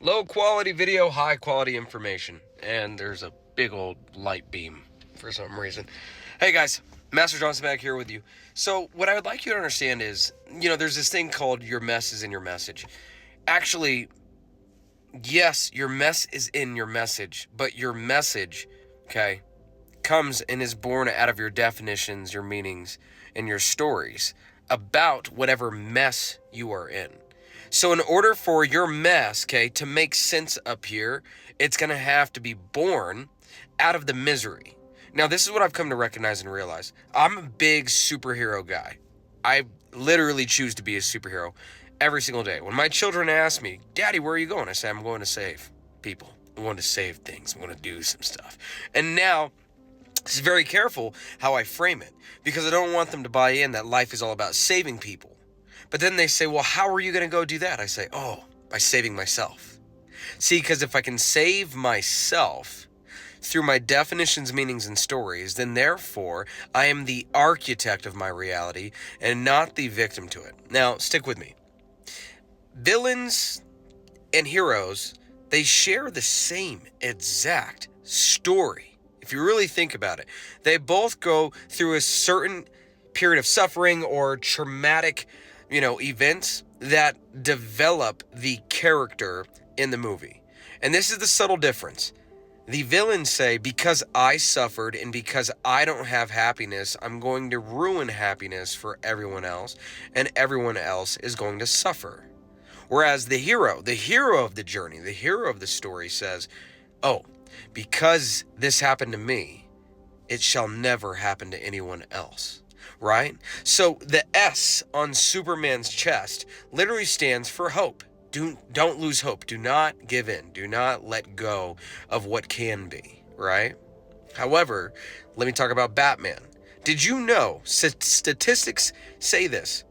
Low quality video, high quality information. And there's a big old light beam for some reason. Hey guys, Master Johnson back here with you. So what I would like you to understand is, there's this thing called your mess is in your message. Actually, yes, your mess is in your message, but your message, okay, comes and is born out of your definitions, your meanings, and your stories about whatever mess you are in. So in order for your mess, okay, to make sense up here, it's going to have to be born out of the misery. Now, this is what I've come to recognize and realize. I'm a big superhero guy. I literally choose to be a superhero every single day. When my children ask me, Daddy, where are you going? I say, I'm going to save people. I'm going to save things. I'm going to do some stuff. And now, it's very careful how I frame it, because I don't want them to buy in that life is all about saving people. But then they say, well, how are you going to go do that? I say, by saving myself. See, because if I can save myself through my definitions, meanings, and stories, then therefore I am the architect of my reality and not the victim to it. Now, stick with me. Villains and heroes, they share the same exact story. If you really think about it, they both go through a certain period of suffering or traumatic, events that develop the character in the movie. And this is the subtle difference. The villains say, because I suffered and because I don't have happiness, I'm going to ruin happiness for everyone else, and everyone else is going to suffer. Whereas the hero of the journey, the hero of the story says, because this happened to me, it shall never happen to anyone else, right? So the S on Superman's chest literally stands for hope. Don't lose hope. Do not give in. Do not let go of what can be, right? However, let me talk about Batman. Did you know, statistics say this,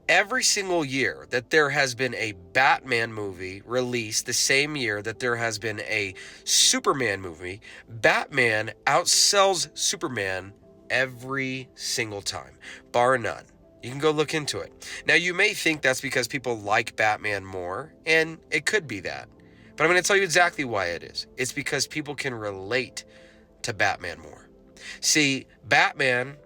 every single year that there has been a Batman movie released the same year that there has been a Superman movie, Batman outsells Superman every single time, bar none. You can go look into it. Now, you may think that's because people like Batman more, and it could be that. But I'm going to tell you exactly why it is. It's because people can relate to Batman more. See, Batman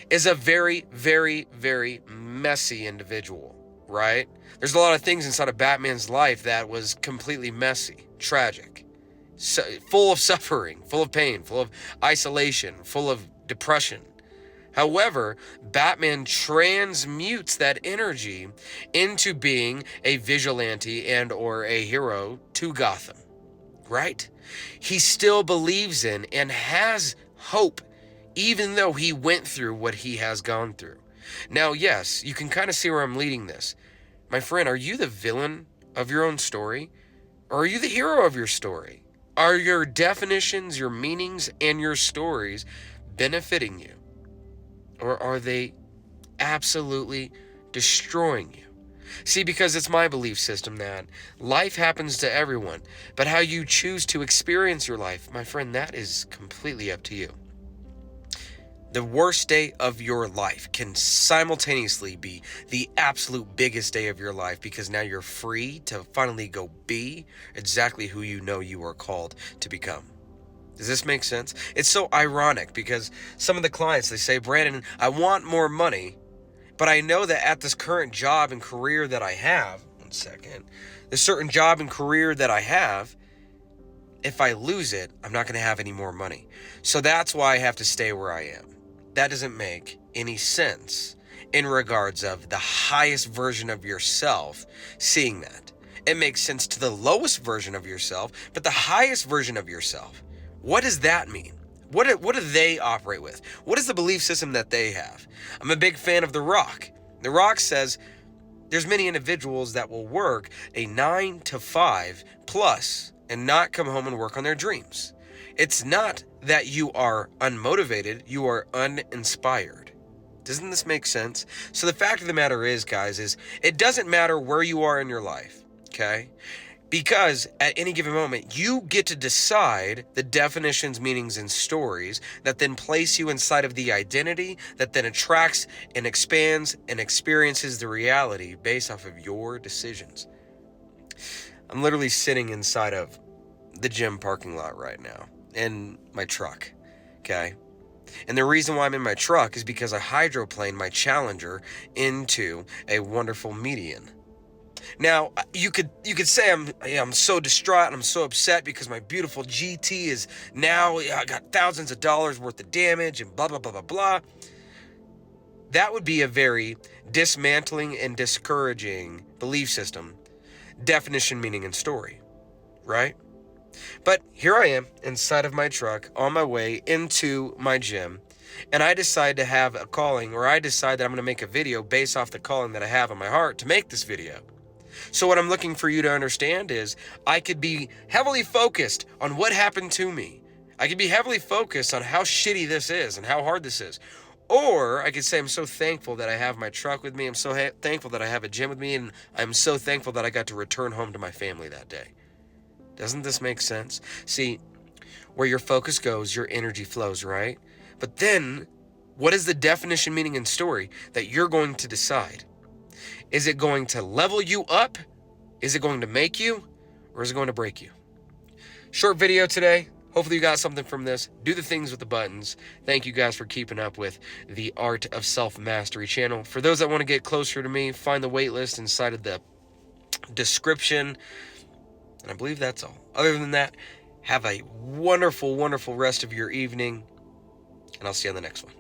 is a very, very, very messy individual, right? There's a lot of things inside of Batman's life that was completely messy, tragic, full of suffering, full of pain, full of isolation, full of depression. However, Batman transmutes that energy into being a vigilante and or a hero to Gotham, right? He still believes in and has hope, even though he went through what he has gone through. Now, yes, you can kind of see where I'm leading this. My friend, are you the villain of your own story? Or are you the hero of your story? Are your definitions, your meanings, and your stories benefiting you? Or are they absolutely destroying you? See, because it's my belief system that life happens to everyone, but how you choose to experience your life, my friend, that is completely up to you. The worst day of your life can simultaneously be the absolute biggest day of your life, because now you're free to finally go be exactly who you know you are called to become. Does this make sense? It's so ironic because some of the clients, they say, Brandon, I want more money, but I know that at this current job and career that I have, the certain job and career that I have, if I lose it, I'm not going to have any more money. So that's why I have to stay where I am. That doesn't make any sense in regards of the highest version of yourself seeing that. It makes sense to the lowest version of yourself, but the highest version of yourself, what does that mean? What do they operate with? What is the belief system that they have? I'm a big fan of The Rock. The Rock says there's many individuals that will work a 9 to 5 plus and not come home and work on their dreams. It's not that you are unmotivated, you are uninspired. Doesn't this make sense? So the fact of the matter is, guys, is it doesn't matter where you are in your life, okay? Because at any given moment, you get to decide the definitions, meanings, and stories that then place you inside of the identity that then attracts and expands and experiences the reality based off of your decisions. I'm literally sitting inside of the gym parking lot right now in my truck, okay? And the reason why I'm in my truck is because I hydroplaned my Challenger into a wonderful median. Now, you could say I'm so distraught and I'm so upset because my beautiful GT is now, I got thousands of dollars worth of damage and blah, blah, blah, blah, blah. That would be a very dismantling and discouraging belief system, definition, meaning, and story, right? But here I am inside of my truck on my way into my gym, and I decide to have a calling, or I decide that I'm going to make a video based off the calling that I have in my heart to make this video. So what I'm looking for you to understand is I could be heavily focused on what happened to me. I could be heavily focused on how shitty this is and how hard this is. Or I could say I'm so thankful that I have my truck with me. I'm so thankful that I have a gym with me. And I'm so thankful that I got to return home to my family that day. Doesn't this make sense? See, where your focus goes, your energy flows, right? But then, what is the definition, meaning, and story that you're going to decide? Is it going to level you up? Is it going to make you? Or is it going to break you? Short video today. Hopefully you got something from this. Do the things with the buttons. Thank you guys for keeping up with the Art of Self-Mastery channel. For those that want to get closer to me, find the waitlist inside of the description. And I believe that's all. Other than that, have a wonderful, wonderful rest of your evening. And I'll see you on the next one.